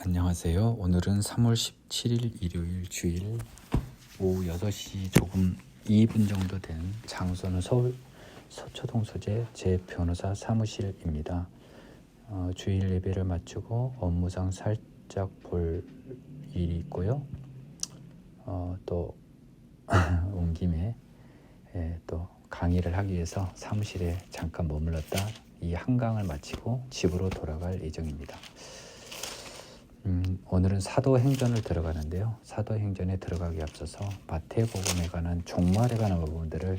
안녕하세요. 오늘은 3월 17일 일요일 주일 오후 6시 조금 2분 정도 된 장소는 서울 서초동 소재 제 변호사 사무실입니다. 주일 예배를 마치고 업무상 살짝 볼 일이 있고요. 또 온 김에 또 강의를 하기 위해서 사무실에 잠깐 머물렀다 이 한강을 마치고 집으로 돌아갈 예정입니다. 오늘은 사도행전을 들어가는데요. 사도행전에 들어가기 앞서서 마태복음에 관한 종말에 관한 부분들을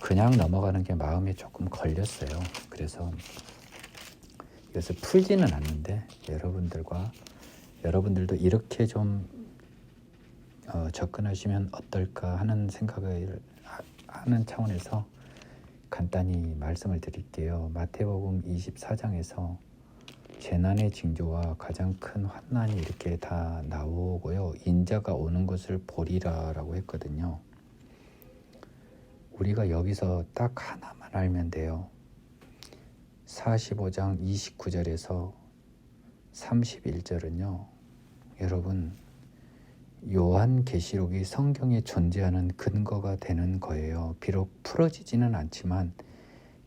그냥 넘어가는 게 마음에 조금 걸렸어요. 그래서 이것을 풀지는 않는데 여러분들도 이렇게 좀 접근하시면 어떨까 하는 생각을 하는 차원에서 간단히 말씀을 드릴게요. 마태복음 24장에서 재난의 징조와 가장 큰 환난이 이렇게 다 나오고요. 인자가 오는 것을 보리라라고 했거든요. 우리가 여기서 딱 하나만 알면 돼요. 45장 29절에서 31절은요. 여러분, 요한계시록이 성경에 존재하는 근거가 되는 거예요. 비록 풀어지지는 않지만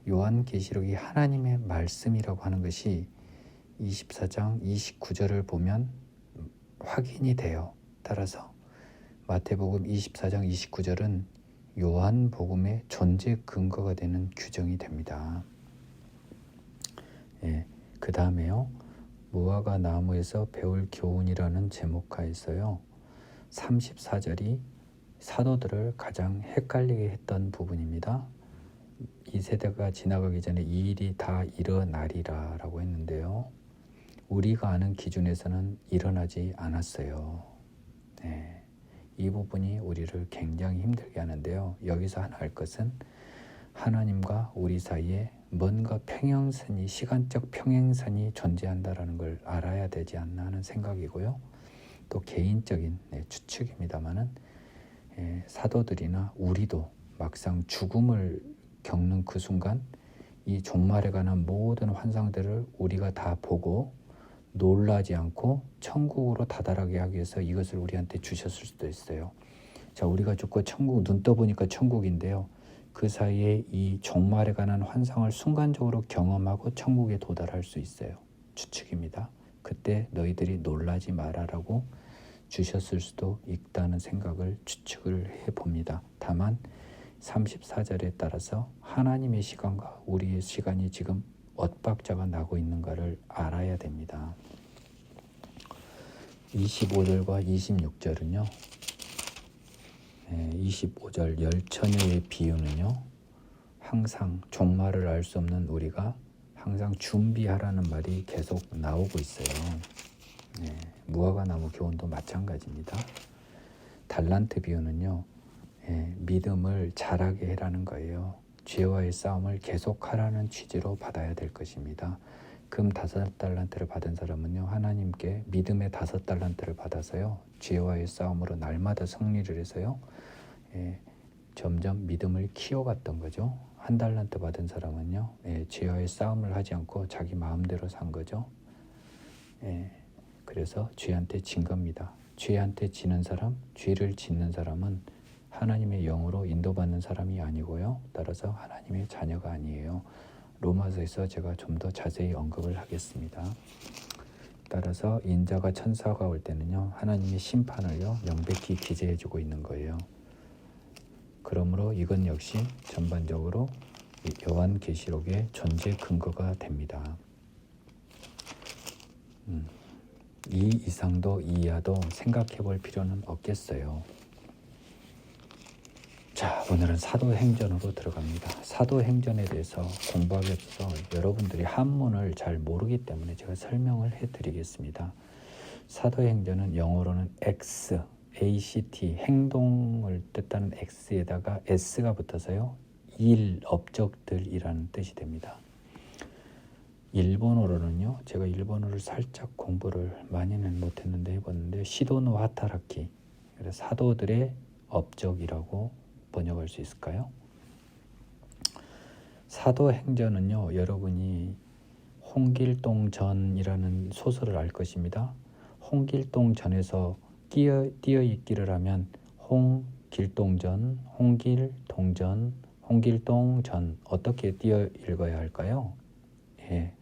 요한계시록이 하나님의 말씀이라고 하는 것이 24장 29절을 보면 확인이 돼요. 따라서 마태복음 24장 29절은 요한복음의 존재 근거가 되는 규정이 됩니다. 그 다음에요. 무화과 나무에서 배울 교훈이라는 제목하에서요. 34절이 사도들을 가장 헷갈리게 했던 부분입니다. 이 세대가 지나가기 전에 이 일이 다 일어나리라 라고 했는데요. 우리가 아는 기준에서는 일어나지 않았어요. 이 부분이 우리를 굉장히 힘들게 하는데요. 여기서 하나 알 것은 하나님과 우리 사이에 뭔가 평행선이, 시간적 평행선이 존재한다는 걸 알아야 되지 않나 하는 생각이고요. 또 개인적인 추측입니다마는 사도들이나 우리도 막상 죽음을 겪는 그 순간 이 종말에 관한 모든 환상들을 우리가 다 보고 놀라지 않고 천국으로 다다르게 하기 위해서 이것을 우리한테 주셨을 수도 있어요. 자, 우리가 죽고 천국 눈 떠보니까 천국인데요. 그 사이에 이 종말에 관한 환상을 순간적으로 경험하고 천국에 도달할 수 있어요. 추측입니다. 그때 너희들이 놀라지 마라라고 주셨을 수도 있다는 생각을 추측을 해봅니다. 다만 34절에 따라서 하나님의 시간과 우리의 시간이 지금 엇박자가 나고 있는가를 알아야 됩니다. 25절과 26절은요. 25절 열처녀의 비유는요. 항상 종말을 알 수 없는 우리가 항상 준비하라는 말이 계속 나오고 있어요. 무화과 나무 교훈도 마찬가지입니다. 달란트 비유는요. 믿음을 자라게 해라는 거예요. 죄와의 싸움을 계속하라는 취지로 받아야 될 것입니다. 금 5달란트를 받은 사람은요. 하나님께 믿음의 5달란트를 받아서요. 죄와의 싸움으로 날마다 승리를 해서요. 점점 믿음을 키워갔던 거죠. 1달란트 받은 사람은요. 죄와의 싸움을 하지 않고 자기 마음대로 산 거죠. 그래서 죄한테 진 겁니다. 죄한테 지는 사람, 죄를 짓는 사람은 하나님의 영으로 인도받는 사람이 아니고요. 따라서 하나님의 자녀가 아니에요. 로마서에서 제가 좀 더 자세히 언급을 하겠습니다. 따라서 인자가 천사가 올 때는요. 하나님의 심판을요. 명백히 기재해주고 있는 거예요. 그러므로 이건 역시 전반적으로 요한계시록의 존재 근거가 됩니다. 이 이상도 이하도 생각해 볼 필요는 없겠어요. 자, 오늘은 사도행전으로 들어갑니다. 사도행전에 대해서 공부하기 앞서 여러분들이 한문을 잘 모르기 때문에 제가 설명을 해드리겠습니다. 사도행전은 영어로는 ACT, 행동을 뜻하는 X에다가 S가 붙어서요. 일, 업적들이라는 뜻이 됩니다. 일본어로는요. 제가 일본어를 살짝 공부를 많이는 못했는데 해봤는데 시도노 하타라키, 그래서 사도들의 업적이라고 번역할 수 있을까요? 사도행전은요. 여러분이 홍길동전이라는 소설을 알 것입니다. 홍길동전에서 띄어읽기를 하면 홍길동전, 홍길동전, 홍길동전 어떻게 띄어 읽어야 할까요? 예,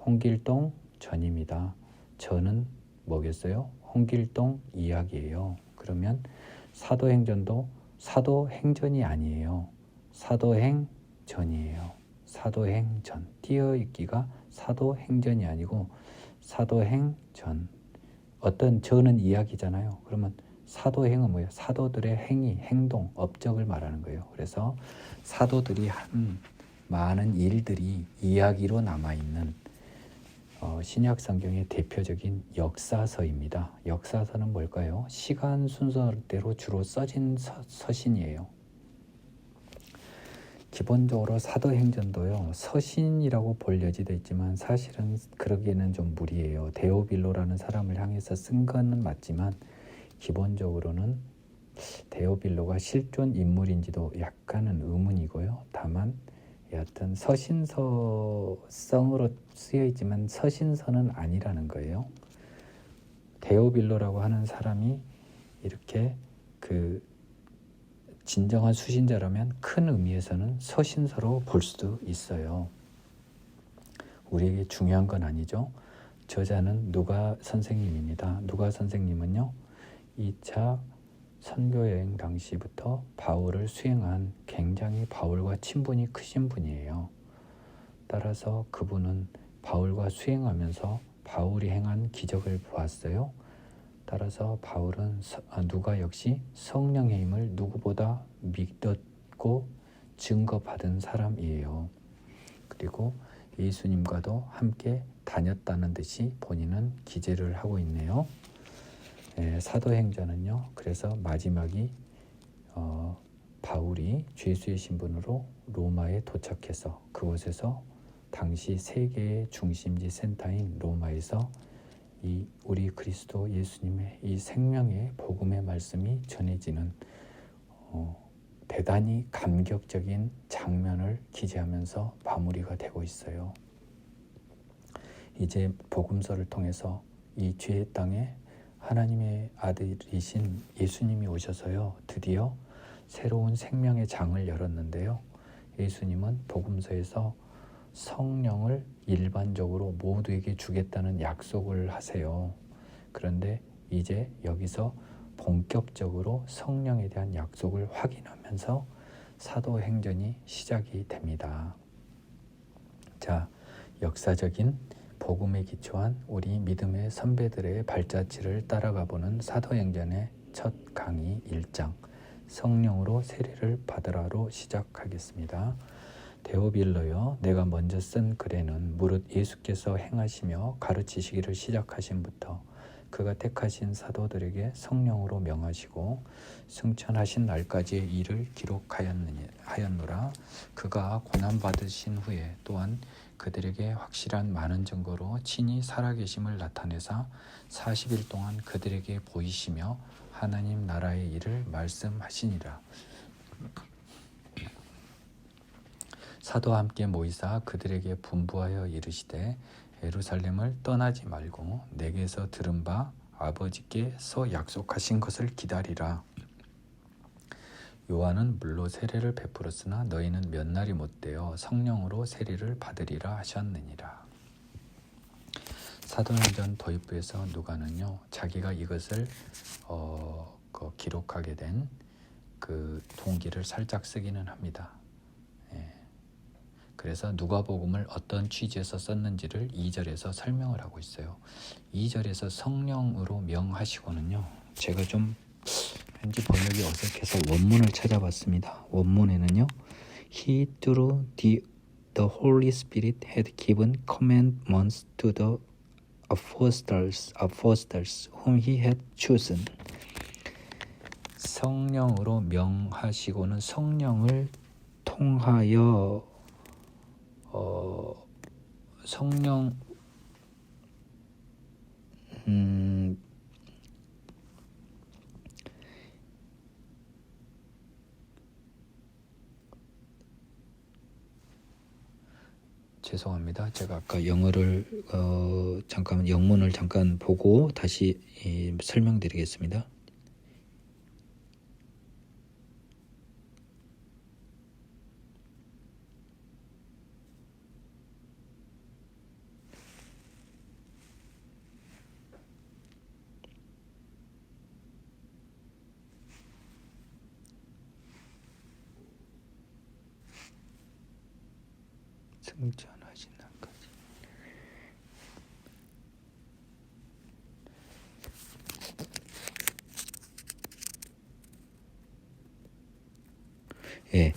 홍길동전입니다. 전은 뭐겠어요? 홍길동 이야기예요. 그러면 사도행전도 사도행전이 아니에요. 사도행전이에요. 사도행전. 띄어읽기가 사도행전이 아니고 사도행전. 어떤 전은 이야기잖아요. 그러면 사도행은 뭐예요? 사도들의 행위, 행동, 업적을 말하는 거예요. 그래서 사도들이 한 많은 일들이 이야기로 남아있는 신약 성경의 대표적인 역사서입니다. 역사서는 뭘까요? 시간 순서대로 주로 써진 서신이에요. 기본적으로 사도행전도요, 서신이라고 볼려지돼 있지만 사실은 그러기에는 좀 무리예요. 데오빌로라는 사람을 향해서 쓴 거는 맞지만 기본적으로는 데오빌로가 실존 인물인지도 약간은 의문이고요. 다만 여하튼 서신서성으로 쓰여 있지만 서신서는 아니라는 거예요. 데오빌로라고 하는 사람이 이렇게 그 진정한 수신자라면 큰 의미에서는 서신서로 볼 수도 있어요. 우리에게 중요한 건 아니죠. 저자는 누가 선생님입니다. 누가 선생님은요, 2차 선교여행 당시부터 바울을 수행한 굉장히 바울과 친분이 크신 분이에요. 따라서 그분은 바울과 수행하면서 바울이 행한 기적을 보았어요. 따라서 바울은 누가 역시 성령의 힘을 누구보다 믿었고 증거받은 사람이에요. 그리고 예수님과도 함께 다녔다는 듯이 본인은 기재를 하고 있네요. 사도행전은요, 그래서 마지막이 바울이 죄수의 신분으로 로마에 도착해서 그곳에서 당시 세계의 중심지 센터인 로마에서 이 우리 그리스도 예수님의 이 생명의 복음의 말씀이 전해지는 대단히 감격적인 장면을 기재하면서 마무리가 되고 있어요. 이제 복음서를 통해서 이 죄의 땅에 하나님의 아들이신 예수님이 오셔서요, 드디어 새로운 생명의 장을 열었는데요. 예수님은 복음서에서 성령을 일반적으로 모두에게 주겠다는 약속을 하세요. 그런데 이제 여기서 본격적으로 성령에 대한 약속을 확인하면서 사도행전이 시작이 됩니다. 자, 역사적인 복음에 기초한 우리 믿음의 선배들의 발자취를 따라가 보는 사도행전의 첫 강의 1장 성령으로 세례를 받으라로 시작하겠습니다. 데오빌로여, 내가 먼저 쓴 글에는 무릇 예수께서 행하시며 가르치시기를 시작하신부터 그가 택하신 사도들에게 성령으로 명하시고 승천하신 날까지의 일을 기록하였노라. 그가 고난받으신 후에 또한 그들에게 확실한 많은 증거로 친히 살아계심을 나타내사 40일 동안 그들에게 보이시며 하나님 나라의 일을 말씀하시니라. 사도와 함께 모이사 그들에게 분부하여 이르시되 예루살렘을 떠나지 말고 내게서 들은 바 아버지께서 약속하신 것을 기다리라. 요한은 물로 세례를 베풀었으나 너희는 몇 날이 못되어 성령으로 세례를 받으리라 하셨느니라. 사도행전 도입부에서 누가는요, 자기가 이것을 기록하게 된 그 동기를 살짝 쓰기는 합니다. 그래서 누가복음을 어떤 취지에서 썼는지를 2절에서 설명을 하고 있어요. 2절에서 성령으로 명하시고는요, 제가 좀 왠지 번역이 어색해서 원문을 찾아봤습니다. 원문에는요, He through the Holy Spirit had given commandments to the apostles whom he had chosen. 성령으로 명하시고는 성령을 통하여 성령 죄송합니다. 제가 아까 영어를 잠깐 영문을 잠깐 보고 다시 설명드리겠습니다. 승천하신 날까지. 예,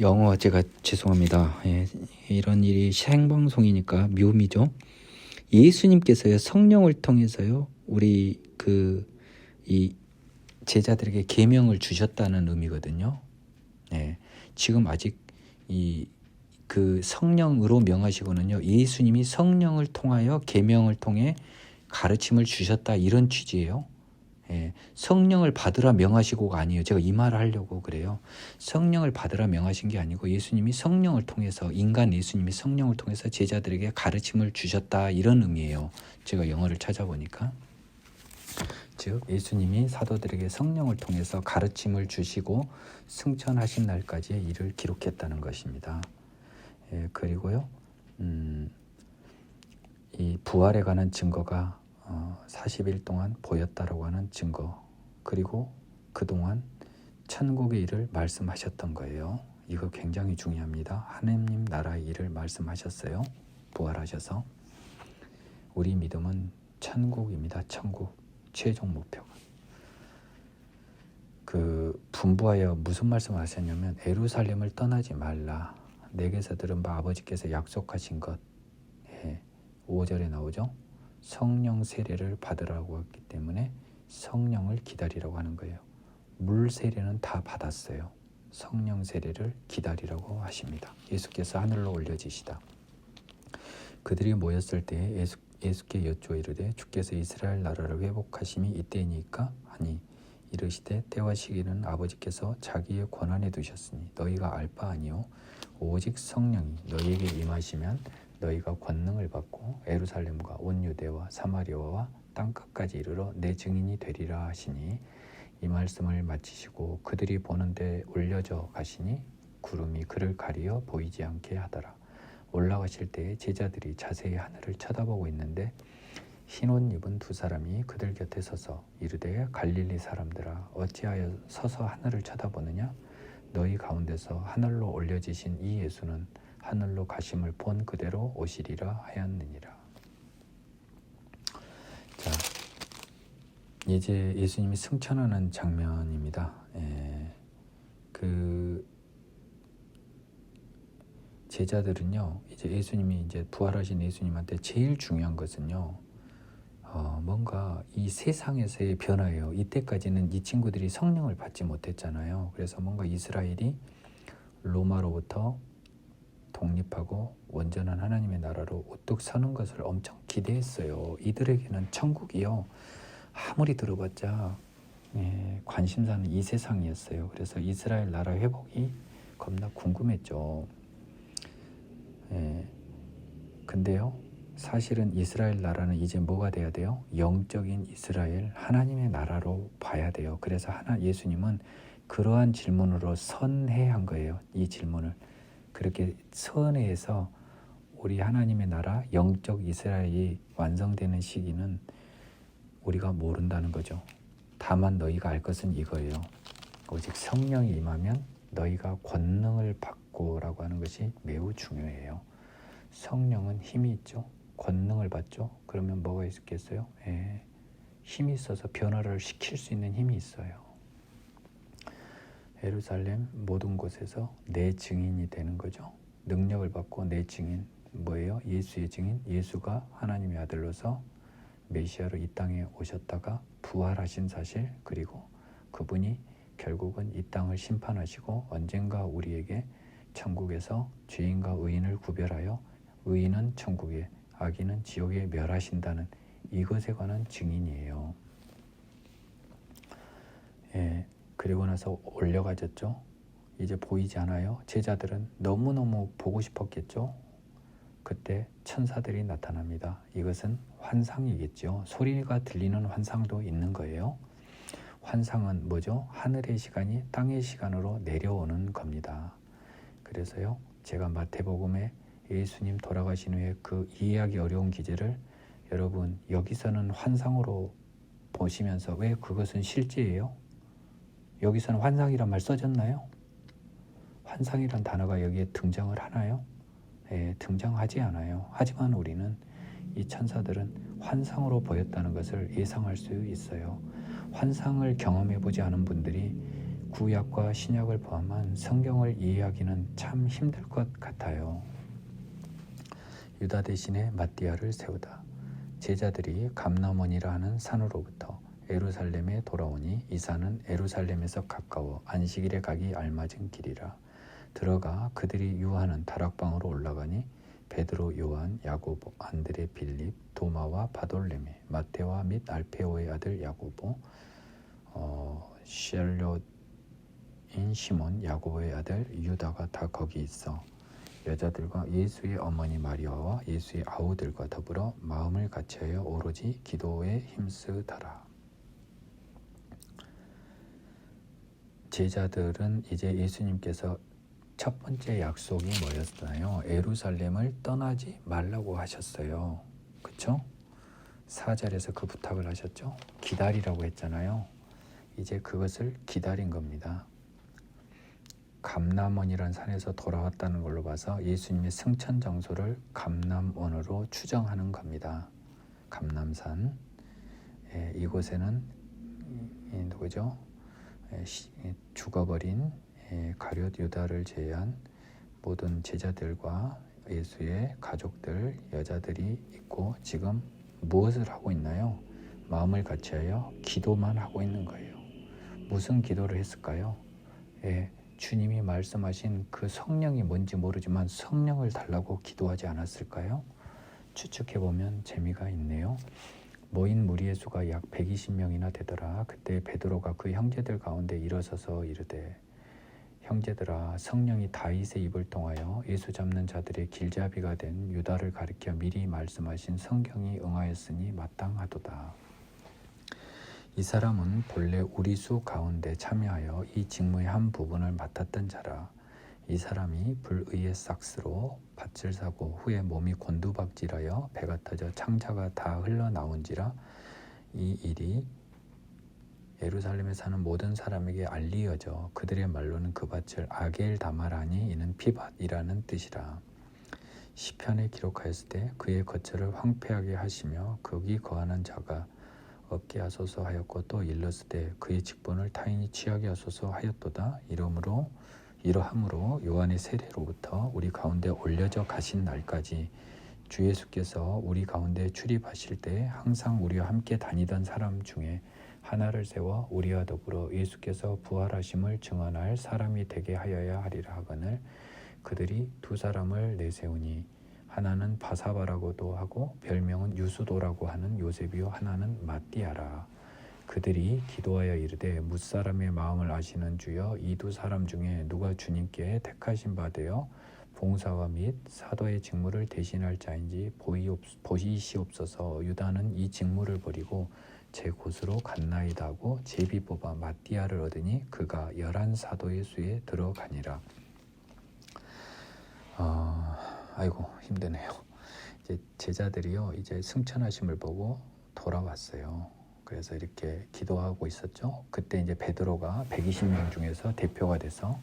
영어 제가 죄송합니다. 예, 이런 일이 생방송이니까 묘미죠. 예수님께서요 성령을 통해서요 우리 이 제자들에게 계명을 주셨다는 의미거든요. 예, 지금 아직 성령으로 명하시고는요 예수님이 성령을 통하여 계명을 통해 가르침을 주셨다 이런 취지예요. 예, 성령을 받으라 명하시고가 아니에요. 제가 이 말을 하려고 그래요. 성령을 받으라 명하신 게 아니고 예수님이 성령을 통해서 인간 예수님이 성령을 통해서 제자들에게 가르침을 주셨다 이런 의미예요. 제가 영어를 찾아보니까 즉 예수님이 사도들에게 성령을 통해서 가르침을 주시고 승천하신 날까지의 일을 기록했다는 것입니다. 예, 그리고요 이 부활에 관한 증거가 40일 동안 보였다라고 하는 증거, 그리고 그동안 천국의 일을 말씀하셨던 거예요. 이거 굉장히 중요합니다. 하나님 나라의 일을 말씀하셨어요. 부활하셔서. 우리 믿음은 천국입니다. 천국. 최종 목표가. 분부하여 무슨 말씀을 하셨냐면 예루살렘을 떠나지 말라. 내게서 들은 바 아버지께서 약속하신 것. 5절에 나오죠. 성령 세례를 받으라고 했기 때문에 성령을 기다리라고 하는 거예요. 물 세례는 다 받았어요. 성령 세례를 기다리라고 하십니다. 예수께서 하늘로 올려지시다. 그들이 모였을 때에 예수께 여쭈어 이르되 주께서 이스라엘 나라를 회복하심이 이때이니까 하니 이르시되 때와 시기는 아버지께서 자기의 권한에 두셨으니 너희가 알 바 아니요 오직 성령이 너희에게 임하시면 너희가 권능을 받고 예루살렘과 온 유대와 사마리아와 땅끝까지 이르러 내 증인이 되리라 하시니 이 말씀을 마치시고 그들이 보는데 올려져 가시니 구름이 그를 가리어 보이지 않게 하더라. 올라가실 때에 제자들이 자세히 하늘을 쳐다보고 있는데 흰 옷 입은 두 사람이 그들 곁에 서서 이르되 갈릴리 사람들아 어찌하여 서서 하늘을 쳐다보느냐? 너희 가운데서 하늘로 올려지신 이 예수는 하늘로 가심을 본 그대로 오시리라 하였느니라. 자, 이제 예수님이 승천하는 장면입니다. 제자들은요, 이제 예수님이 이제 부활하신 예수님한테 제일 중요한 것은요, 뭔가 이 세상에서의 변화예요. 이때까지는 이 친구들이 성령을 받지 못했잖아요. 그래서 뭔가 이스라엘이 로마로부터 독립하고 온전한 하나님의 나라로 우뚝 서는 것을 엄청 기대했어요. 이들에게는 천국이요, 아무리 들어봤자 관심사는 이 세상이었어요. 그래서 이스라엘 나라 회복이 겁나 궁금했죠. 근데요, 사실은 이스라엘 나라는 이제 뭐가 돼야 돼요? 영적인 이스라엘, 하나님의 나라로 봐야 돼요. 그래서 예수님은 그러한 질문으로 선회한 거예요. 이 질문을. 그렇게 선회해서 우리 하나님의 나라, 영적 이스라엘이 완성되는 시기는 우리가 모른다는 거죠. 다만 너희가 알 것은 이거예요. 오직 성령이 임하면 너희가 권능을 받고 라고 하는 것이 매우 중요해요. 성령은 힘이 있죠. 권능을 받죠. 그러면 뭐가 있겠어요? 힘이 있어서 변화를 시킬 수 있는 힘이 있어요. 예루살렘 모든 곳에서 내 증인이 되는 거죠. 능력을 받고 내 증인, 뭐예요? 예수의 증인. 예수가 하나님의 아들로서 메시아로 이 땅에 오셨다가 부활하신 사실, 그리고 그분이 결국은 이 땅을 심판하시고 언젠가 우리에게 천국에서 죄인과 의인을 구별하여 의인은 천국에, 악인은 지옥에 멸하신다는 이것에 관한 증인이에요. 그리고 나서 올려가졌죠. 이제 보이지 않아요. 제자들은 너무너무 보고 싶었겠죠. 그때 천사들이 나타납니다. 이것은 환상이겠죠. 소리가 들리는 환상도 있는 거예요. 환상은 뭐죠? 하늘의 시간이 땅의 시간으로 내려오는 겁니다. 그래서요, 제가 마태복음에 예수님 돌아가신 후에 그 이해하기 어려운 기제를 여러분 여기서는 환상으로 보시면서 왜 그것은 실제예요? 여기서는 환상이란 말 써졌나요? 환상이란 단어가 여기에 등장을 하나요? 등장하지 않아요. 하지만 우리는 이 천사들은 환상으로 보였다는 것을 예상할 수 있어요. 환상을 경험해 보지 않은 분들이 구약과 신약을 포함한 성경을 이해하기는 참 힘들 것 같아요. 유다 대신에 마띠아를 세우다. 제자들이 감람원이라 하는 산으로부터 예루살렘에 돌아오니 이 산은 예루살렘에서 가까워 안식일에 가기 알맞은 길이라. 들어가 그들이 유하는 다락방으로 올라가니 베드로, 요한, 야고보, 안드레, 빌립, 도마와 바돌레메, 마테와 및 알페오의 아들 야고보, 샬롯인 시몬, 야고보의 아들 유다가 다 거기 있어 여자들과 예수의 어머니 마리아와 예수의 아우들과 더불어 마음을 같이하여 오로지 기도에 힘쓰더라. 제자들은 이제 예수님께서 첫 번째 약속이 뭐였나요? 예루살렘을 떠나지 말라고 하셨어요. 그렇죠? 4절에서 그 부탁을 하셨죠? 기다리라고 했잖아요. 이제 그것을 기다린 겁니다. 감람원이라는 산에서 돌아왔다는 걸로 봐서 예수님의 승천 장소를 감람원으로 추정하는 겁니다. 감람산. 이곳에는 누구죠? 죽어버린 가룟 유다를 제외한 모든 제자들과 예수의 가족들, 여자들이 있고 지금 무엇을 하고 있나요? 마음을 같이하여 기도만 하고 있는 거예요. 무슨 기도를 했을까요? 주님이 말씀하신 그 성령이 뭔지 모르지만 성령을 달라고 기도하지 않았을까요? 추측해보면 재미가 있네요. 모인 무리의 수가 약 120명이나 되더라. 그때 베드로가 그 형제들 가운데 일어서서 이르되 형제들아, 성령이 다윗의 입을 통하여 예수 잡는 자들의 길잡이가 된 유다를 가리켜 미리 말씀하신 성경이 응하였으니 마땅하도다. 이 사람은 본래 우리 수 가운데 참여하여 이 직무의 한 부분을 맡았던 자라. 이 사람이 불의의 싹스로 밭을 사고 후에 몸이 곤두박질하여 배가 터져 창자가 다 흘러나온지라. 이 일이 예루살렘에 사는 모든 사람에게 알리어져 그들의 말로는 그 밭을 아겔다마라니 이는 피밭이라는 뜻이라. 시편에 기록하였을 때 그의 거처를 황폐하게 하시며 거기 거하는 자가 없게 하소서 하였고 또 일렀으되 그의 직분을 타인이 취하게 하소서 하였도다. 이러함으로 요한의 세례로부터 우리 가운데 올려져 가신 날까지 주 예수께서 우리 가운데 출입하실 때 항상 우리와 함께 다니던 사람 중에 하나를 세워 우리와 더불어 예수께서 부활하심을 증언할 사람이 되게 하여야 하리라 하거늘 그들이 두 사람을 내세우니 하나는 바사바라고도 하고 별명은 유수도라고 하는 요셉이요 하나는 마띠아라. 그들이 기도하여 이르되 뭇사람의 마음을 아시는 주여 이 두 사람 중에 누가 주님께 택하신 바 되어 봉사와 및 사도의 직무를 대신할 자인지 보이시옵소서. 유다는 이 직무를 버리고 제 곳으로 갔나이다 하고 제비 뽑아 마띠아를 얻으니 그가 11 사도의 수에 들어가니라. 아이고 힘드네요. 이제 제자들이요 이제 승천하심을 보고 돌아왔어요. 그래서 이렇게 기도하고 있었죠. 그때 이제 베드로가 120명 중에서 대표가 돼서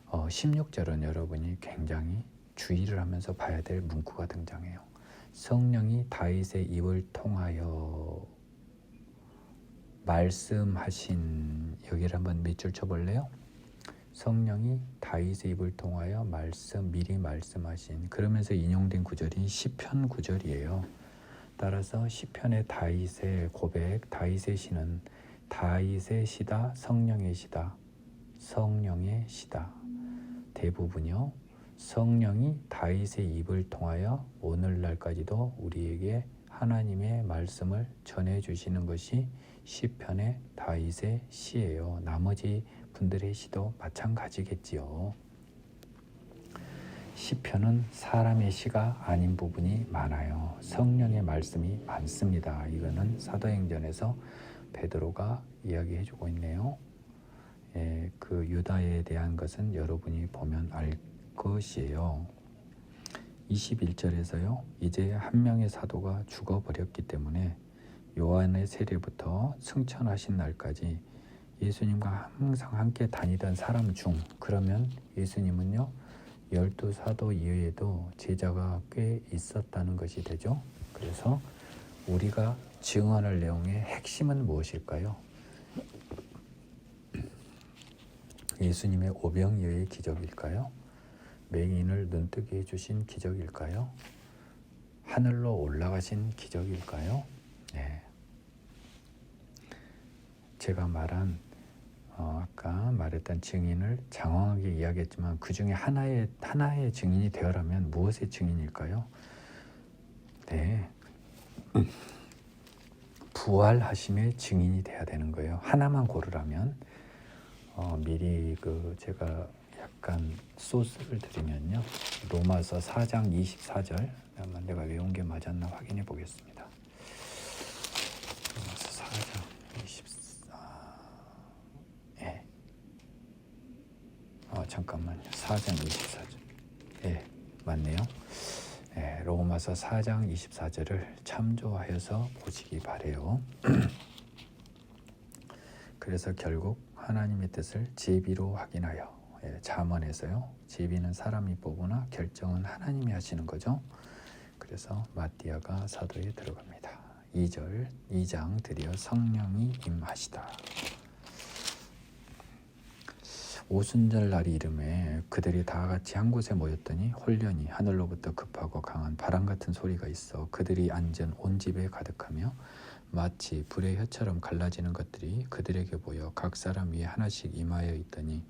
16절은 여러분이 굉장히 주의를 하면서 봐야 될 문구가 등장해요. 성령이 다윗의 입을 통하여 말씀하신, 여기를 한번 밑줄 쳐볼래요? 성령이 다윗의 입을 통하여 미리 말씀하신, 그러면서 인용된 구절이 시편 구절이에요. 따라서 시편의 다윗의 고백, 다윗의 시는 다윗의 시다, 성령의 시다, 성령의 시다. 대부분요, 성령이 다윗의 입을 통하여 오늘날까지도 우리에게 하나님의 말씀을 전해주시는 것이 시편의 다윗의 시예요. 나머지 분들의 시도 마찬가지겠지요. 시편은 사람의 시가 아닌 부분이 많아요. 성령의 말씀이 많습니다. 이거는 사도행전에서 베드로가 이야기해주고 있네요. 그 유다에 대한 것은 여러분이 보면 알 것이에요. 21절에서요. 이제 한 명의 사도가 죽어버렸기 때문에 요한의 세례부터 승천하신 날까지 예수님과 항상 함께 다니던 사람 중, 그러면 예수님은요 12사도 이외에도 제자가 꽤 있었다는 것이 되죠. 그래서 우리가 증언할 내용의 핵심은 무엇일까요? 예수님의 오병이어의 기적일까요? 맹인을 눈뜨게 해주신 기적일까요? 하늘로 올라가신 기적일까요? 네. 제가 말한 아까 말했던 증인을 장황하게 이야기했지만 그 중에 하나의 증인이 되어라면 무엇의 증인일까요? 네, 부활하심의 증인이 돼야 되는 거예요. 하나만 고르라면 미리 제가 약간 소스를 드리면요. 로마서 4장 24절 내가 외운 게 맞았나 확인해 보겠습니다. 로마서 4장 24 잠깐만요. 4장 24절 맞네요. 로마서 4장 24절을 참조하여서 보시기 바래요. 그래서 결국 하나님의 뜻을 제비로 확인하여 잠언에서요. 제비는 사람이 뽑으나 결정은 하나님이 하시는 거죠. 그래서 마띠아가 사도에 들어갑니다. 2절 2장 드디어 성령이 임하시다. 오순절 날이 이름에 그들이 다 같이 한 곳에 모였더니 홀련히 하늘로부터 급하고 강한 바람 같은 소리가 있어 그들이 앉은 온 집에 가득하며 마치 불의 혀처럼 갈라지는 것들이 그들에게 보여 각 사람 위에 하나씩 임하여 있더니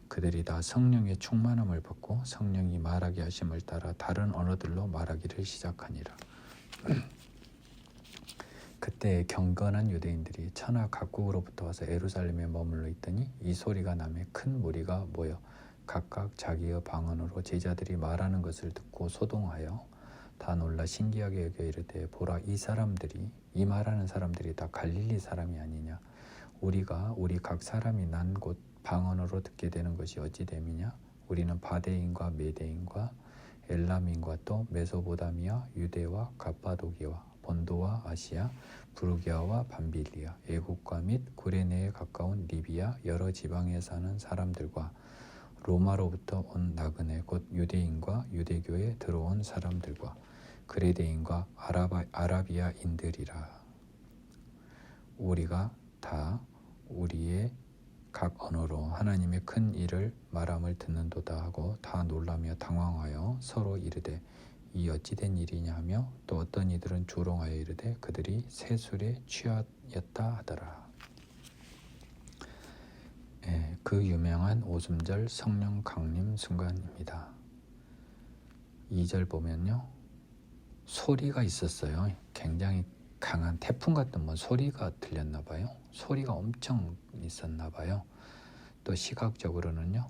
그들이 다 성령의 충만함을 받고 성령이 말하게 하심을 따라 다른 언어들로 말하기를 시작하니라. 그때 경건한 유대인들이 천하 각국으로부터 와서 예루살렘에 머물러 있더니 이 소리가 나매 큰 무리가 모여 각각 자기의 방언으로 제자들이 말하는 것을 듣고 소동하여 다 놀라 신기하게 여겨 이르되 보라 이 말하는 사람들이 다 갈릴리 사람이 아니냐. 우리가 우리 각 사람이 난 곳 방언으로 듣게 되는 것이 어찌 됨이냐. 우리는 바데인과 메데인과 엘람인과 또 메소보다미아 유대와 갑바도기와 본도와 아시아 부르기아와 밤빌리아 애국과 및 구레네에 가까운 리비아 여러 지방에 사는 사람들과 로마로부터 온 나그네 곧 유대인과 유대교에 들어온 사람들과 그레데인과 아라비아인들이라. 우리가 다 우리의 각 언어로 하나님의 큰 일을 말함을 듣는도다 하고 다 놀라며 당황하여 서로 이르되 이 어찌된 일이냐 하며 또 어떤 이들은 조롱하여 이르되 그들이 새술에 취하였다 하더라. 그 유명한 오순절 성령 강림 순간입니다. 2절 보면요. 소리가 있었어요. 굉장히 강한 태풍 같은 소리가 들렸나 봐요. 소리가 엄청 있었나 봐요. 또 시각적으로는요.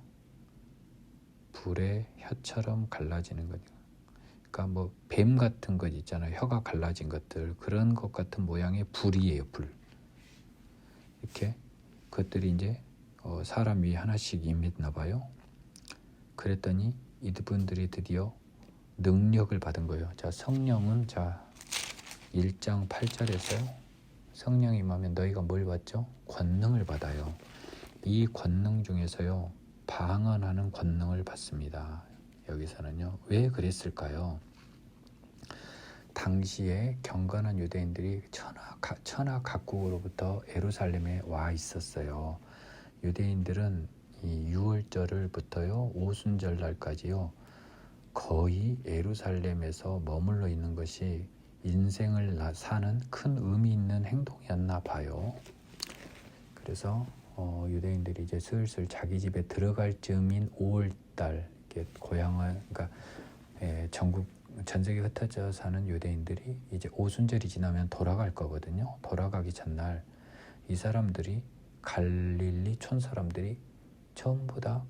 불의 혀처럼 갈라지는 것. 그러니까 뱀 같은 것 있잖아요. 혀가 갈라진 것들. 그런 것 같은 모양의 불이에요. 불. 이렇게 그것들이 이제 사람 위에 하나씩 임했나 봐요. 그랬더니 이분들이 드디어 능력을 받은 거예요. 자, 성령은 1장 8절에서요. 성령이 임하면 너희가 뭘 받죠? 권능을 받아요. 이 권능 중에서요. 방언하는 권능을 받습니다. 여기서는요. 왜 그랬을까요? 당시에 경건한 유대인들이 천하 각국으로부터 예루살렘에 와 있었어요. 유대인들은 이 6월절을부터요. 오순절 날까지요. 거의 예루살렘에서 머물러 있는 것이 인생을 사는 큰 의미 있는 행동이었나 봐요. 그래서 유대인들이 이제 슬슬 자기 집에 들어갈 즈음인 5월달 고향을 그러니까 전국 전 세계 흩어져 사는 유대인들이 이제 오순절이 지나면 돌아갈 거거든요. 돌아가기 전날 이 사람들이 갈릴리 촌 사람들이 전부 다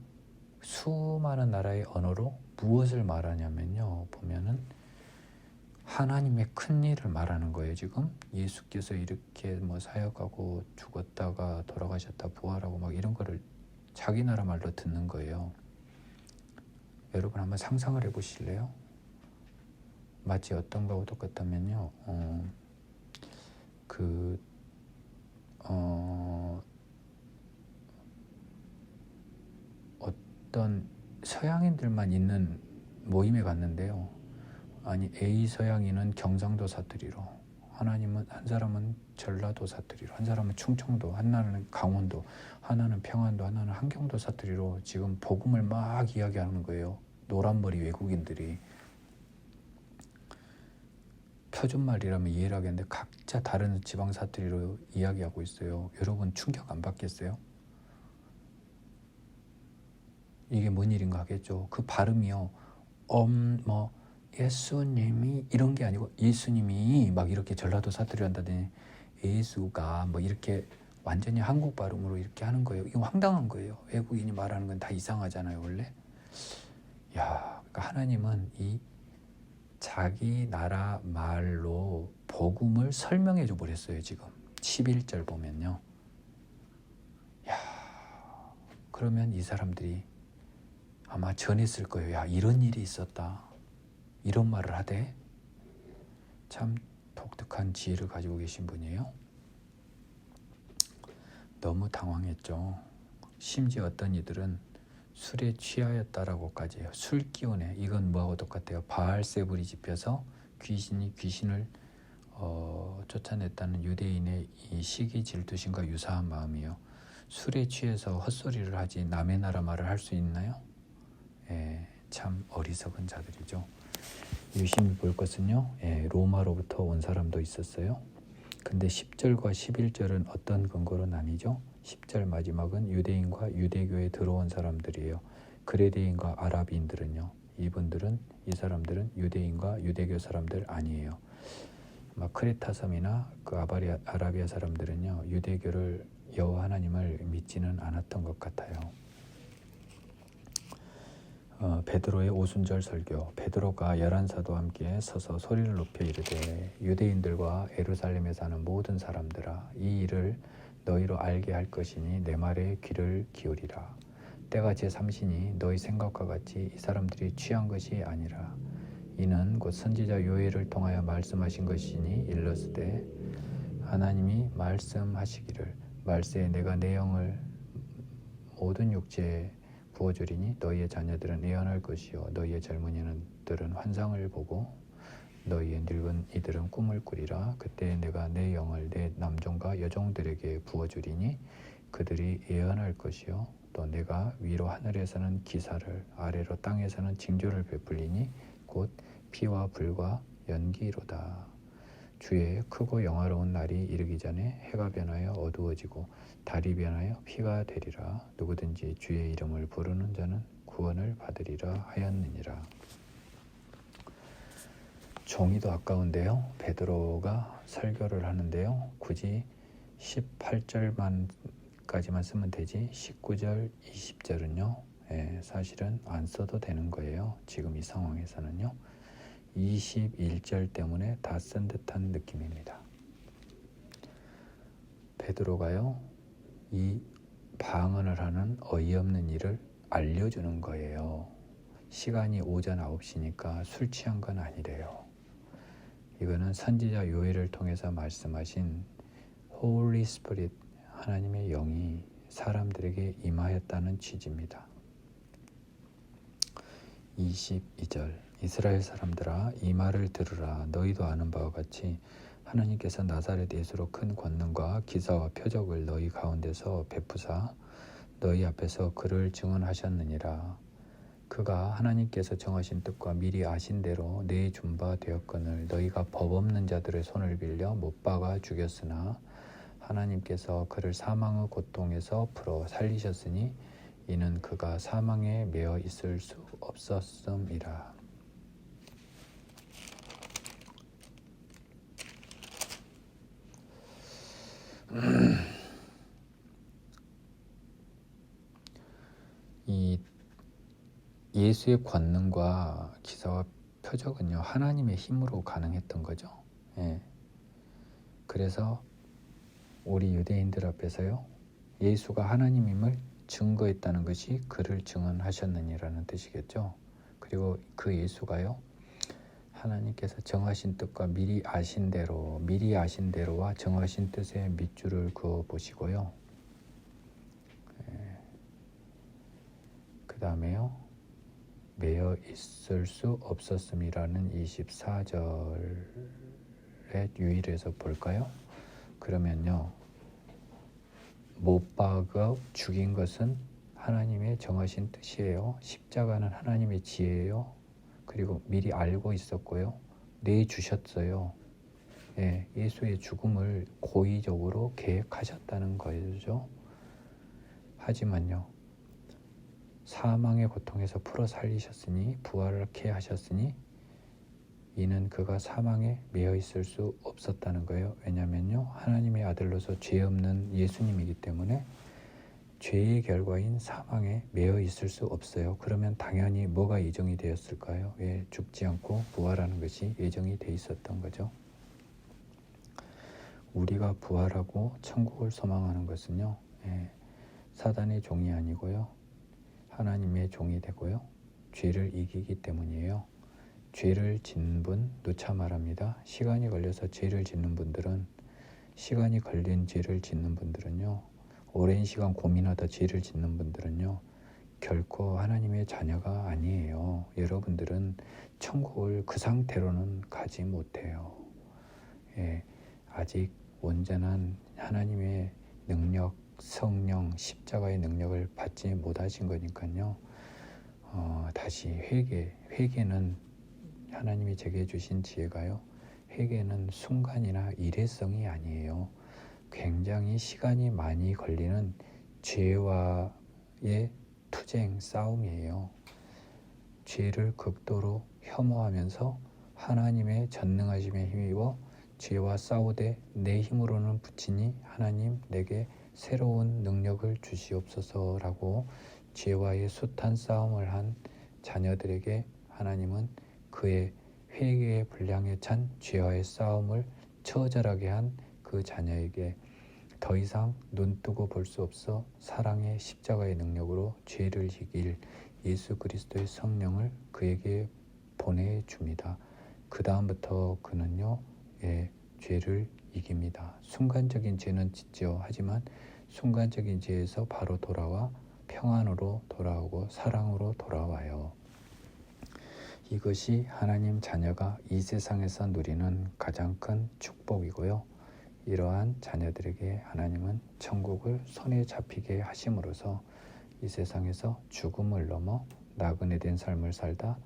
수많은 나라의 언어로 무엇을 말하냐면요. 보면은 하나님의 큰 일을 말하는 거예요. 지금 예수께서 이렇게 뭐 사역하고 죽었다가 돌아가셨다 부활하고 막 이런 거를 자기 나라 말로 듣는 거예요. 여러분 한번 상상을 해보실래요? 마치 어떤 거하고 똑같다면요. 어떤 서양인들만 있는 모임에 갔는데요. 아니 A 서양인은 경상도 사투리로, 하나님은 한 사람은 전라도 사투리로, 한 사람은 충청도, 하나는 강원도, 하나는 평안도, 하나는 한경도 사투리로 지금 복음을 막 이야기하는 거예요. 노란머리 외국인들이. 표준말이라면 이해를 하겠는데 각자 다른 지방 사투리로 이야기하고 있어요. 여러분 충격 안 받겠어요? 이게 뭔 일인가 하겠죠. 그 발음이요. 예수님이 이런 게 아니고 예수님이 막 이렇게 전라도 사투리 한다더니 예수가 뭐 이렇게 완전히 한국 발음으로 이렇게 하는 거예요. 이거 황당한 거예요. 외국인이 말하는 건 다 이상하잖아요, 원래. 야, 그러니까 하나님은 이 자기 나라 말로 복음을 설명해 줘 버렸어요, 지금. 11절 보면요. 야, 그러면 이 사람들이 아마 전했을 거예요. 야, 이런 일이 있었다. 이런 말을 하되. 참 독특한 지혜를 가지고 계신 분이에요. 너무 당황했죠. 심지어 어떤 이들은 술에 취하였다라고까지 해요. 술 기운에. 이건 뭐하고 똑같아요? 바알세불이 집혀서 귀신이 귀신을 쫓아냈다는 유대인의 이 시기 질투심과 유사한 마음이요. 술에 취해서 헛소리를 하지 남의 나라 말을 할 수 있나요? 참 어리석은 자들이죠. 유심히 볼 것은요, 로마로부터 온 사람도 있었어요. 근데 10절과 11절은 어떤 근거로 나뉘죠? 10절 마지막은 유대인과 유대교에 들어온 사람들이에요. 그레데인과 아랍인들은요, 이 사람들은 유대인과 유대교 사람들 아니에요. 크레타 섬이나 그 아라비아 사람들은요, 유대교를 여호와 하나님을 믿지는 않았던 것 같아요. 베드로의 오순절 설교. 베드로가 11사도와 함께 서서 소리를 높여 이르되 유대인들과 예루살렘에 사는 모든 사람들아, 이 일을 너희로 알게 할 것이니 내 말에 귀를 기울이라. 때가 제3시니 너희 생각과 같이 이 사람들이 취한 것이 아니라 이는 곧 선지자 요엘을 통하여 말씀하신 것이니 일렀으되 하나님이 말씀하시기를 말세에 내가 내 영을 모든 육체에 부어주리니 너희의 자녀들은 예언할 것이요 너희의 젊은이들은 환상을 보고 너희의 늙은 이들은 꿈을 꾸리라. 그때 내가 내 영을 내 남종과 여종들에게 부어주리니 그들이 예언할 것이요 또 내가 위로 하늘에서는 기사를 아래로 땅에서는 징조를 베풀리니 곧 피와 불과 연기로다. 주의 크고 영화로운 날이 이르기 전에 해가 변하여 어두워지고 달이 변하여 피가 되리라. 누구든지 주의 이름을 부르는 자는 구원을 받으리라 하였느니라. 종이도 아까운데요. 베드로가 설교를 하는데요. 굳이 18절까지만 쓰면 되지 19절, 20절은요. 사실은 안 써도 되는 거예요. 지금 이 상황에서는요. 21절 때문에 다 쓴 듯한 느낌입니다. 베드로가요, 이 방언을 하는 어이없는 일을 알려주는 거예요. 시간이 오전 9시니까 술 취한 건 아니래요. 이거는 선지자 요엘을 통해서 말씀하신 Holy Spirit, 하나님의 영이 사람들에게 임하였다는 취지입니다. 22절 이스라엘 사람들아 이 말을 들으라. 너희도 아는 바와 같이 하나님께서 나사렛 예수로 큰 권능과 기사와 표적을 너희 가운데서 베푸사 너희 앞에서 그를 증언하셨느니라. 그가 하나님께서 정하신 뜻과 미리 아신 대로 내준 바 되었거늘 너희가 법 없는 자들의 손을 빌려 못 박아 죽였으나 하나님께서 그를 사망의 고통에서 풀어 살리셨으니 이는 그가 사망에 매어 있을 수 없었음이라. 이 예수의 권능과 기사와 표적은요, 하나님의 힘으로 가능했던 거죠. 예. 그래서 우리 유대인들 앞에서요, 예수가 하나님임을 증거했다는 것이 그를 증언하셨느니라는 뜻이겠죠. 그리고 그 예수가요, 하나님께서 정하신 뜻과 미리 아신 대로와 정하신 뜻에 밑줄을 그어 보시고요. 그 다음에요, 매여 있을 수 없었음이라는 24절의 유일에서 볼까요? 그러면요, 못 박아 죽인 것은 하나님의 정하신 뜻이에요. 십자가는 하나님의 지혜예요. 그리고 미리 알고 있었고요, 내주셨어요. 예, 예수의 죽음을 고의적으로 계획하셨다는 거죠. 하지만요, 사망의 고통에서 풀어 살리셨으니, 부활케 하셨으니, 이는 그가 사망에 매여 있을 수 없었다는 거예요. 왜냐하면요, 하나님의 아들로서 죄 없는 예수님이기 때문에 죄의 결과인 사망에 매여 있을 수 없어요. 그러면 당연히 뭐가 예정이 되었을까요? 왜 죽지 않고 부활하는 것이 예정이 돼 있었던 거죠. 우리가 부활하고 천국을 소망하는 것은요, 사단의 종이 아니고요, 하나님의 종이 되고요, 죄를 이기기 때문이에요. 죄를 짓는 분 누차 말합니다. 시간이 걸려서 죄를 짓는 분들은, 시간이 걸린 죄를 짓는 분들은요, 오랜 시간 고민하다 죄를 짓는 분들은요, 결코 하나님의 자녀가 아니에요. 여러분들은 천국을 그 상태로는 가지 못해요. 예, 아직 온전한 하나님의 능력, 성령, 십자가의 능력을 받지 못하신 거니까요. 다시 회개는 하나님이 제게 주신 지혜가요, 회개는 순간이나 일회성이 아니에요. 굉장히 시간이 많이 걸리는 죄와의 투쟁, 싸움이에요. 죄를 극도로 혐오하면서 하나님의 전능하심에 힘입어 죄와 싸우되 내 힘으로는 붙이니 하나님 내게 새로운 능력을 주시옵소서라고 죄와의 숱한 싸움을 한 자녀들에게 하나님은 그의 회개의 분량에 찬 죄와의 싸움을 처절하게 한 그 자녀에게 더 이상 눈뜨고 볼 수 없어 사랑의 십자가의 능력으로 죄를 이길 예수 그리스도의 성령을 그에게 보내줍니다. 그 다음부터 그는요, 죄를 이깁니다. 순간적인 죄는 짓죠. 하지만 순간적인 죄에서 바로 돌아와 평안으로 돌아오고 사랑으로 돌아와요. 이것이 하나님 자녀가 이 세상에서 누리는 가장 큰 축복이고요. 이러한 자녀들에게 하나님은 천국을 손에 잡히게 하심으로써 이 세상에서 죽음을 넘어 나그네 된 삶을 살다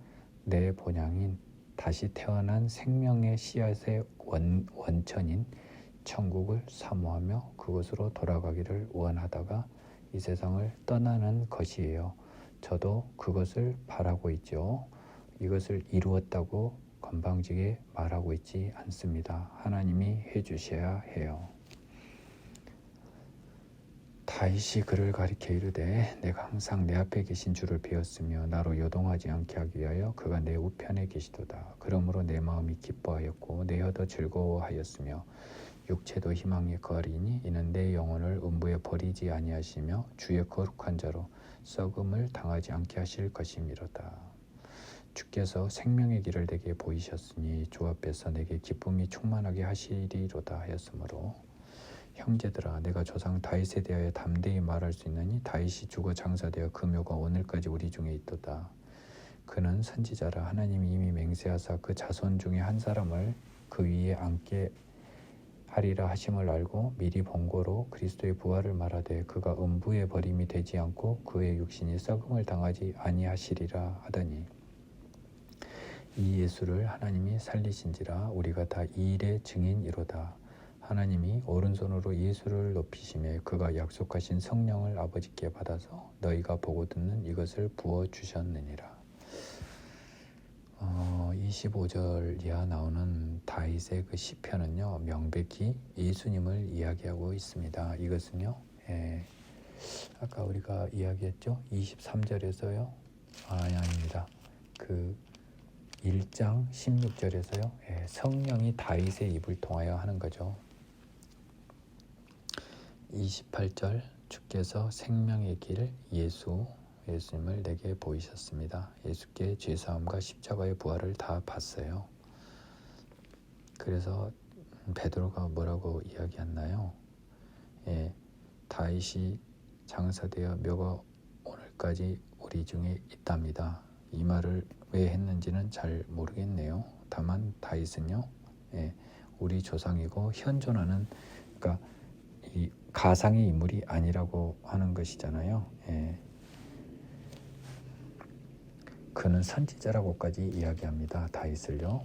내 본향인 다시 태어난 생명의 씨앗의 원천인 천국을 사모하며 그곳으로 돌아가기를 원하다가 이 세상을 떠나는 것이에요. 저도 그것을 바라고 있죠. 이것을 이루었다고 건방지게 말하고 있지 않습니다. 하나님이 해주셔야 해요. 다윗이 그를 가리켜 이르되 내가 항상 내 앞에 계신 주를 배웠으며 나로 요동하지 않게 하기 위하여 그가 내 우편에 계시도다. 그러므로 내 마음이 기뻐하였고 내 혀도 즐거워하였으며 육체도 희망에 거하리니 이는 내 영혼을 음부에 버리지 아니하시며 주의 거룩한 자로 썩음을 당하지 않게 하실 것이미로다. 주께서 생명의 길을 내게 보이셨으니 주 앞에서 내게 기쁨이 충만하게 하시리로다 하였으므로 형제들아 내가 조상 다윗에 대하여 담대히 말할 수 있느니 다윗이 죽어 장사되어 그 묘가 오늘까지 우리 중에 있도다. 그는 선지자라 하나님이 이미 맹세하사 그 자손 중에 한 사람을 그 위에 앉게 하리라 하심을 알고 미리 본고로 그리스도의 부활을 말하되 그가 음부에 버림이 되지 않고 그의 육신이 썩음을 당하지 아니하시리라 하더니 이 예수를 하나님이 살리신지라 우리가 다 이 일의 증인이로다. 하나님이 오른손으로 예수를 높이시매 그가 약속하신 성령을 아버지께 받아서 너희가 보고 듣는 이것을 부어주셨느니라. 25절 이하 나오는 다윗의 그 시편은요, 명백히 예수님을 이야기하고 있습니다. 이것은요, 아까 우리가 이야기했죠. 23절에서요, 아닙니다. 그 1장 16절에서요. 성령이 다윗의 입을 통하여 하는 거죠. 28절 주께서 생명의 길 예수님을 내게 보이셨습니다. 예수께 죄사함과 십자가의 부활을 다 봤어요. 그래서 베드로가 뭐라고 이야기했나요? 다윗이 장사되어 묘가 오늘까지 우리 중에 있답니다. 이 말을 왜 했는지는 잘 모르겠네요. 다만 다윗은요, 우리 조상이고 현존하는, 그러니까 이 가상의 인물이 아니라고 하는 것이잖아요. 그는 선지자라고까지 이야기합니다. 다윗을요.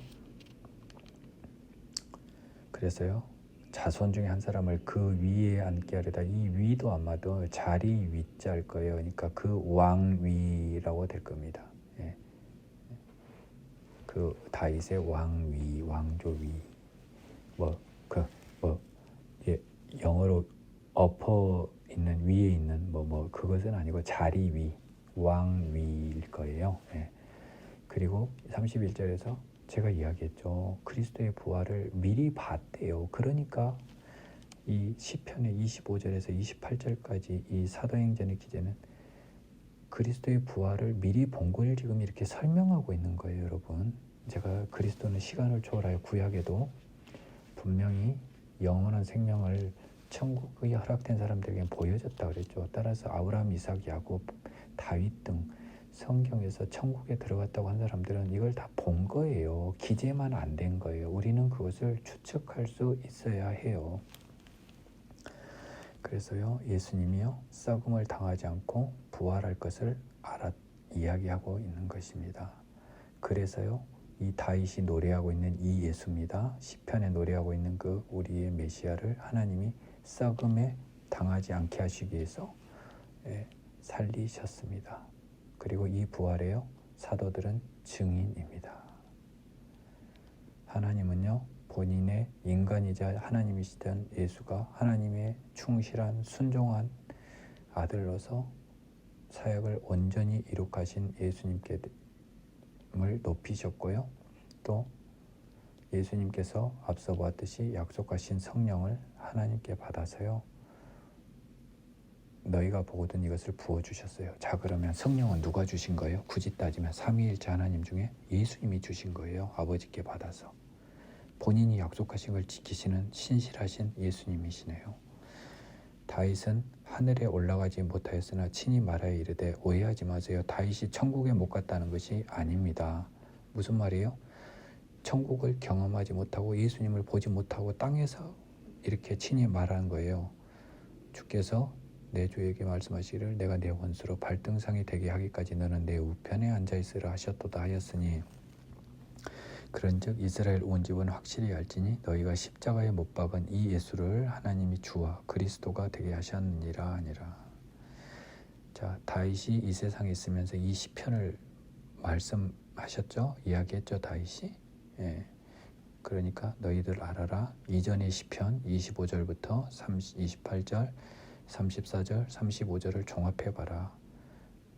그래서요, 자손 중에 한 사람을 그 위에 앉게 하려다, 이 위도 아마도 자리 위자일 거예요. 그러니까 그 왕위라고 될 겁니다. 그 다윗의 왕위, 왕조위, 영어로 upper 있는, 위에 있는 그것은 아니고 자리 위, 왕위일 거예요. 그리고 31절에서 제가 이야기했죠. 그리스도의 부활을 미리 봤대요. 그러니까 이 시편의 25절에서 28절까지 이 사도행전의 기제는 그리스도의 부활을 미리 본 걸 지금 이렇게 설명하고 있는 거예요, 여러분. 제가 그리스도는 시간을 초월하여 구약에도 분명히 영원한 생명을 천국이 허락된 사람들에게 보여줬다 그랬죠. 따라서 아브라함, 이삭, 야곱, 다윗 등 성경에서 천국에 들어갔다고 한 사람들은 이걸 다 본 거예요. 기재만 안 된 거예요. 우리는 그것을 추측할 수 있어야 해요. 그래서요, 예수님이요, 썩음을 당하지 않고 부활할 것을 이야기하고 있는 것입니다. 그래서요, 이 다윗이 노래하고 있는 이 예수입니다. 시편에 노래하고 있는 그 우리의 메시아를 하나님이 썩음에 당하지 않게 하시기 위해서 살리셨습니다. 그리고 이 부활에요, 사도들은 증인입니다. 하나님은요, 본인의 인간이자 하나님이시던 예수가 하나님의 충실한 순종한 아들로서 사역을 온전히 이룩하신 예수님께 을 높이셨고요. 또 예수님께서 앞서 보았듯이 약속하신 성령을 하나님께 받아서요, 너희가 보거든 이것을 부어주셨어요. 자, 그러면 성령은 누가 주신 거예요? 굳이 따지면 삼위일체 하나님 중에 예수님이 주신 거예요. 아버지께 받아서. 본인이 약속하신 걸 지키시는 신실하신 예수님이시네요. 다윗은 하늘에 올라가지 못하였으나 친히 말하여 이르되 오해하지 마세요. 다윗이 천국에 못 갔다는 것이 아닙니다. 무슨 말이에요? 천국을 경험하지 못하고 예수님을 보지 못하고 땅에서 이렇게 친히 말하는 거예요. 주께서 내 주에게 말씀하시기를 내가 내 원수로 발등상이 되게 하기까지 너는 내 우편에 앉아있으라 하셨도다 하였으니, 그런즉 이스라엘 온 집은 확실히 알지니 너희가 십자가에 못 박은 이 예수를 하나님이 주와 그리스도가 되게 하셨느니라 하니라. 자, 다윗이 이 세상에 있으면서 이 시편을 말씀하셨죠. 이야기했죠, 다윗이. 그러니까 너희들 알아라. 이전의 시편 25절부터 28절, 34절, 35절을 종합해봐라.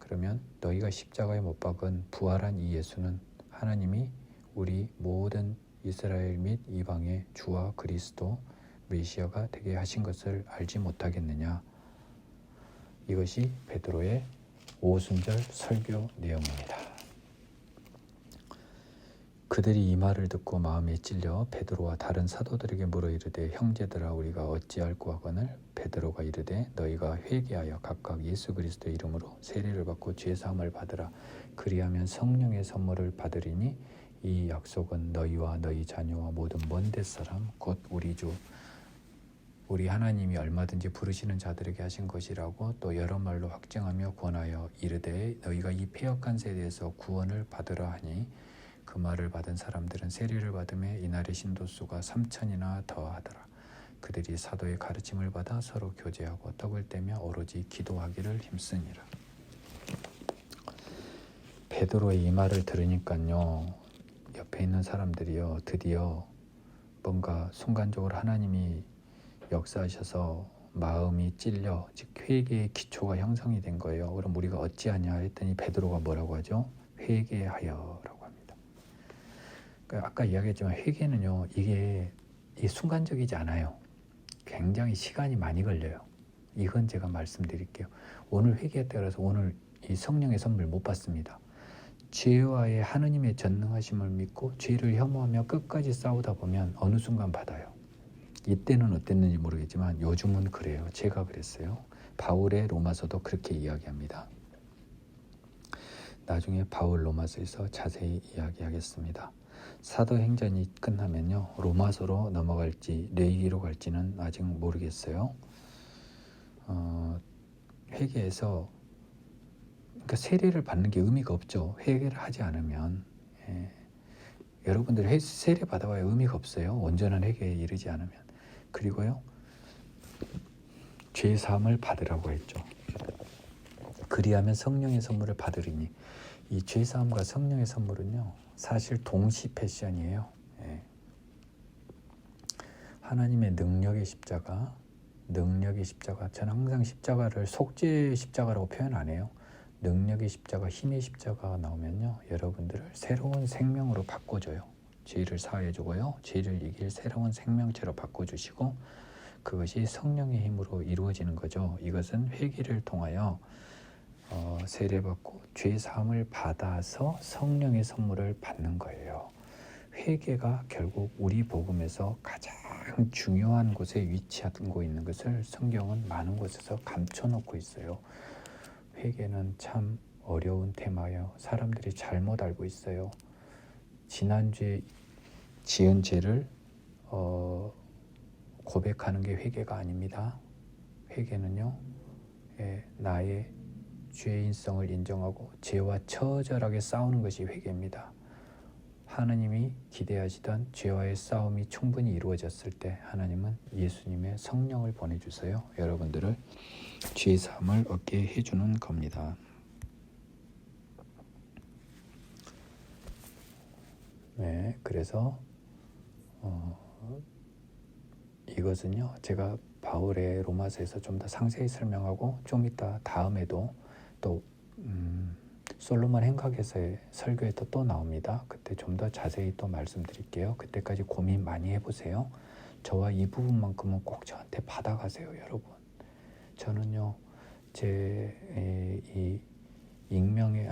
그러면 너희가 십자가에 못 박은 부활한 이 예수는 하나님이 우리 모든 이스라엘 및 이방의 주와 그리스도 메시아가 되게 하신 것을 알지 못하겠느냐. 이것이 베드로의 오순절 설교 내용입니다. 그들이 이 말을 듣고 마음에 찔려 베드로와 다른 사도들에게 물어 이르되 형제들아 우리가 어찌할꼬 하거늘 베드로가 이르되 너희가 회개하여 각각 예수 그리스도의 이름으로 세례를 받고 죄사함을 받으라. 그리하면 성령의 선물을 받으리니 이 약속은 너희와 너희 자녀와 모든 먼 데 사람 곧 우리 주 우리 하나님이 얼마든지 부르시는 자들에게 하신 것이라고 또 여러 말로 확증하며 권하여 이르되 너희가 이 패역한 세대에서 구원을 받으라 하니, 그 말을 받은 사람들은 세례를 받음에 이날의 신도수가 3,000이나 더하더라. 그들이 사도의 가르침을 받아 서로 교제하고 떡을 떼며 오로지 기도하기를 힘쓰니라. 베드로의 이 말을 들으니까요, 옆에 있는 사람들이요, 드디어 뭔가 순간적으로 하나님이 역사하셔서 마음이 찔려 즉 회개의 기초가 형성이 된 거예요. 그럼 우리가 어찌하냐 했더니 베드로가 뭐라고 하죠? 회개하여라고 합니다. 그러니까 아까 이야기했지만 회개는요, 이게 순간적이지 않아요. 굉장히 시간이 많이 걸려요. 이건 제가 말씀드릴게요. 오늘 회개했다 그래서 오늘 이 성령의 선물 못 받습니다. 죄와의 하느님의 전능하심을 믿고 죄를 혐오하며 끝까지 싸우다 보면 어느 순간 받아요. 이때는 어땠는지 모르겠지만 요즘은 그래요. 제가 그랬어요. 바울의 로마서도 그렇게 이야기합니다. 나중에 바울 로마서에서 자세히 이야기하겠습니다. 사도행전이 끝나면요, 로마서로 넘어갈지 레위기로 갈지는 아직 모르겠어요. 회개에서 그러니까 세례를 받는 게 의미가 없죠. 회개를 하지 않으면. 여러분들 세례 받아봐야 의미가 없어요. 온전한 회개에 이르지 않으면. 그리고요, 죄 사함을 받으라고 했죠. 그리하면 성령의 선물을 받으리니, 이 죄 사함과 성령의 선물은요, 사실 동시 패션이에요. 하나님의 능력의 십자가, 저는 항상 십자가를 속죄의 십자가라고 표현 안 해요. 능력의 십자가, 힘의 십자가가 나오면요, 여러분들을 새로운 생명으로 바꿔줘요. 죄를 사해주고요, 죄를 이길 새로운 생명체로 바꿔주시고, 그것이 성령의 힘으로 이루어지는 거죠. 이것은 회개를 통하여 세례받고 죄 사함을 받아서 성령의 선물을 받는 거예요. 회개가 결국 우리 복음에서 가장 중요한 곳에 위치하고 있는 것을 성경은 많은 곳에서 감춰놓고 있어요. 회개는 참 어려운 테마예요. 사람들이 잘못 알고 있어요. 지난주에 지은 죄를 고백하는 게 회개가 아닙니다. 회개는요, 나의 죄인성을 인정하고 죄와 처절하게 싸우는 것이 회개입니다. 하나님이 기대하시던 죄와의 싸움이 충분히 이루어졌을 때 하나님은 예수님의 성령을 보내주세요. 여러분들을 죄 사함을 얻게 해주는 겁니다. 그래서 이것은요, 제가 바울의 로마서에서 좀 더 상세히 설명하고 좀 이따 다음에도 또 솔로몬 행각에서의 설교에 또 나옵니다. 그때 좀 더 자세히 또 말씀드릴게요. 그때까지 고민 많이 해보세요. 저와 이 부분만큼은 꼭 저한테 받아가세요, 여러분. 저는요, 제 이 익명의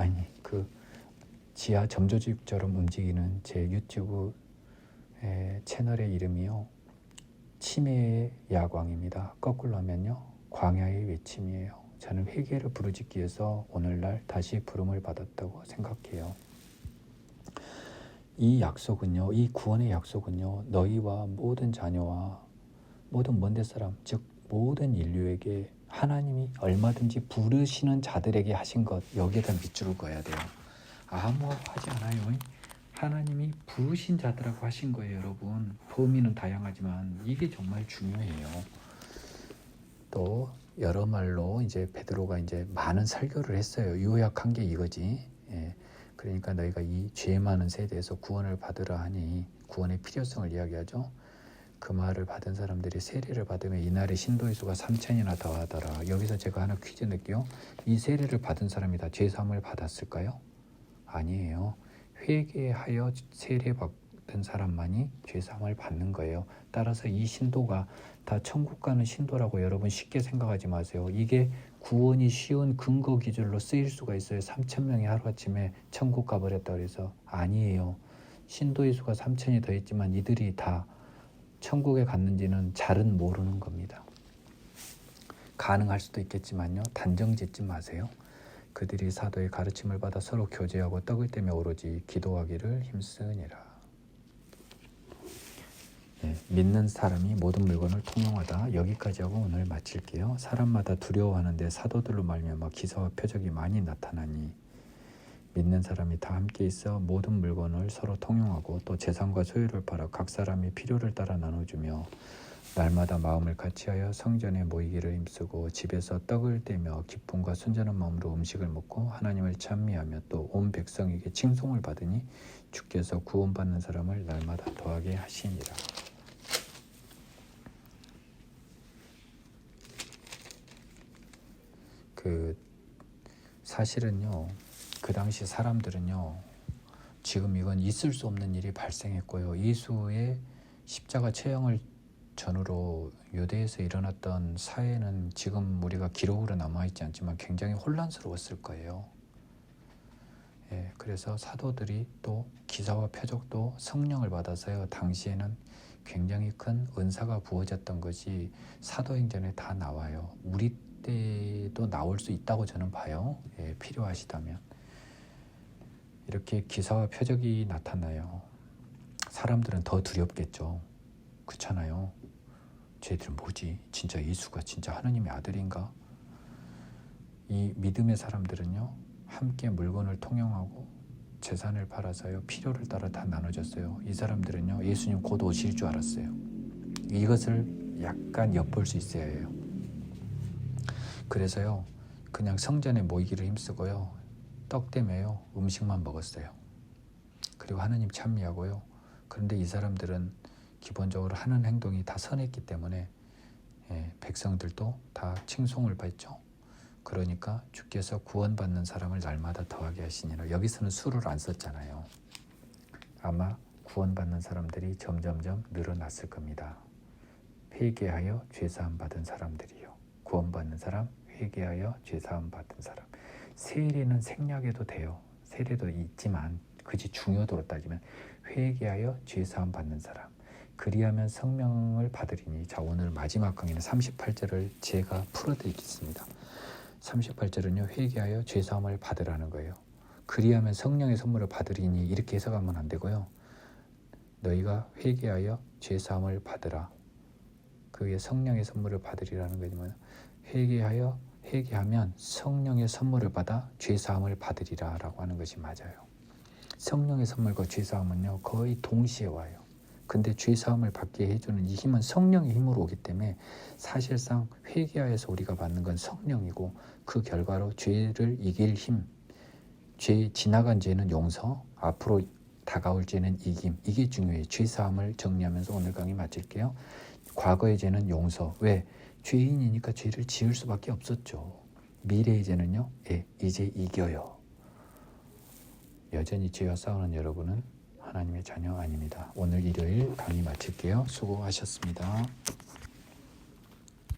지하 점조직처럼 움직이는 제 유튜브 채널의 이름이요, 치매의 야광입니다. 거꾸로 하면요, 광야의 외침이에요. 저는 회개를 부르짖기 위해서 오늘날 다시 부름을 받았다고 생각해요. 이 약속은요, 이 구원의 약속은요, 너희와 모든 자녀와 모든 먼데 사람, 즉 모든 인류에게 하나님이 얼마든지 부르시는 자들에게 하신 것, 여기에다 밑줄을 그어야 돼요. 아무하지 않아요. 하나님이 부르신 자들하고 하신 거예요, 여러분. 범위는 다양하지만 이게 정말 중요해요. 또 여러 말로 이제 베드로가 이제 많은 설교를 했어요. 요약한 게 이거지. 그러니까 너희가 이 죄 많은 세대에서 구원을 받으라 하니, 구원의 필요성을 이야기하죠. 그 말을 받은 사람들이 세례를 받으면 이날에 신도의 수가 3,000이나 더하더라. 여기서 제가 하나 퀴즈 낼게요. 이 세례를 받은 사람이 다 죄 사함을 받았을까요? 아니에요. 회개하여 세례받은 사람만이 죄 사함을 받는 거예요. 따라서 이 신도가 다 천국 가는 신도라고 여러분 쉽게 생각하지 마세요. 이게 구원이 쉬운 근거 기준으로 쓰일 수가 있어요. 3,000명이 하루아침에 천국 가버렸다 그래서 아니에요. 신도의 수가 3,000이 더 있지만 이들이 다 천국에 갔는지는 잘은 모르는 겁니다. 가능할 수도 있겠지만요, 단정 짓지 마세요. 그들이 사도의 가르침을 받아 서로 교제하고 떡을 떼며 오로지 기도하기를 힘쓰니라. 믿는 사람이 모든 물건을 통용하다. 여기까지 하고 오늘 마칠게요. 사람마다 두려워하는데 사도들로 말미암아 기사와 표적이 많이 나타나니, 믿는 사람이 다 함께 있어 모든 물건을 서로 통용하고 또 재산과 소유를 팔아 각 사람이 필요를 따라 나눠주며 날마다 마음을 같이하여 성전에 모이기를 힘쓰고 집에서 떡을 떼며 기쁨과 순전한 마음으로 음식을 먹고 하나님을 찬미하며 또 온 백성에게 칭송을 받으니 주께서 구원받는 사람을 날마다 더하게 하시니라. 사실은요, 그 당시 사람들은요, 지금 이건 있을 수 없는 일이 발생했고요. 예수의 십자가 처형을 전후로 유대에서 일어났던 사회는 지금 우리가 기록으로 남아있지 않지만 굉장히 혼란스러웠을 거예요. 예, 그래서 사도들이 또 기사와 표적도 성령을 받아서요, 당시에는 굉장히 큰 은사가 부어졌던 것이 사도행전에 다 나와요. 우리 때도 나올 수 있다고 저는 봐요. 예, 필요하시다면. 이렇게 기사와 표적이 나타나요. 사람들은 더 두렵겠죠. 그렇잖아요. 쟤들 뭐지? 진짜 예수가 진짜 하느님의 아들인가? 이 믿음의 사람들은요, 함께 물건을 통용하고 재산을 팔아서요, 필요를 따라 다 나눠줬어요. 이 사람들은요, 예수님 곧 오실 줄 알았어요. 이것을 약간 엿볼 수 있어야 해요. 그래서요, 그냥 성전에 모이기를 힘쓰고요, 떡 때문에요, 음식만 먹었어요. 그리고 하느님 찬미하고요. 그런데 이 사람들은 기본적으로 하는 행동이 다 선했기 때문에 백성들도 다 칭송을 받죠. 그러니까 주께서 구원받는 사람을 날마다 더하게 하시니라. 여기서는 수를 안 썼잖아요. 아마 구원받는 사람들이 점점점 늘어났을 겁니다. 회개하여 죄사함 받은 사람들이요. 구원받는 사람, 회개하여 죄사함 받은 사람. 세례는 생략해도 돼요. 세례도 있지만 그지 중요도로 따지면 회개하여 죄사함 받는 사람. 그리하면 성령을 받으리니. 자, 오늘 마지막 강의는 38절을 제가 풀어드리겠습니다. 38절은요, 회개하여 죄사함을 받으라는 거예요. 그리하면 성령의 선물을 받으리니 이렇게 해석하면 안 되고요. 너희가 회개하여 죄사함을 받으라. 그게 성령의 선물을 받으리라는 거지만, 회개하면 성령의 선물을 받아 죄사함을 받으리라 라고 하는 것이 맞아요. 성령의 선물과 죄사함은요, 거의 동시에 와요. 근데 죄사함을 받게 해주는 이 힘은 성령의 힘으로 오기 때문에 사실상 회개하여서 우리가 받는 건 성령이고, 그 결과로 죄를 이길 힘, 지나간 죄는 용서, 앞으로 다가올 죄는 이김, 이게 중요해요. 죄사함을 정리하면서 오늘 강의 마칠게요. 과거의 죄는 용서. 왜? 죄인이니까 죄를 지을 수밖에 없었죠. 미래의 죄는요, 이제 이겨요. 여전히 죄와 싸우는 여러분은 하나님의 자녀 아닙니다. 오늘 일요일 강의 마칠게요. 수고하셨습니다.